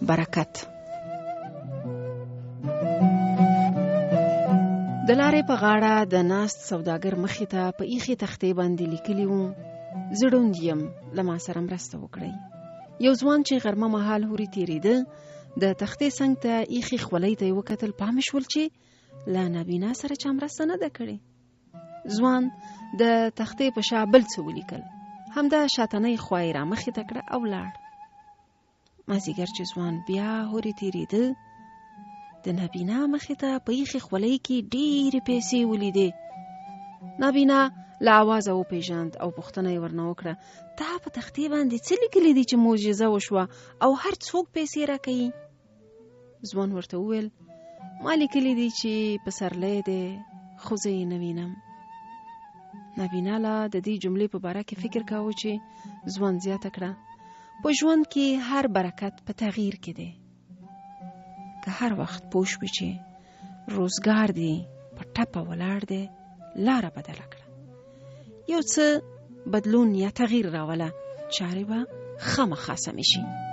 برکت. د لارې په غاړه د ناست سوداګر مخې ته په ایخي تختې باندې لیکلي وو: زه ړوند یم، له ما سره مرسته وکړئ. یو ځوان چې غرمه مهال هورې تېرېده د تختې څنګ ته ایخي خولۍ ته یې وکتل. پام یې شول چې له نابینا سره چا مرسته نه ده کړې. ځوان د تختې په شا بل څه ولیکل. همدا شاتنۍ خوا یې را مخې ته کړه او لاړ. مازدیګر چې ځوان بیا هورې تېرېده د نابینا مخې ته په ایخي خولۍ کې ډېرې پیسې ولیدې. نابینا له آوازه وپېژاند او پوښتنه یې ورنه وکړه: تا په تختې باندې څه لیکلي دي چې معجزه وشوه او هر څوک پیسې راکوي؟ ځوان ورته وویل: ما لیکلي دي چې پسرلی دی خو زه یې نه وینم. نابینا لا د دې جملې په باره کې فکر کاوه چې ځوان زیاته کړه: په ژوند کې هر برکت په تغییر کې دی. که هر وخت پوه شوې چې روزګار دی په ټپه ولاړ دی، لاره بدله کړه. یو څه بدلون یا تغییر راوله، چارې به خامخا سمې شي.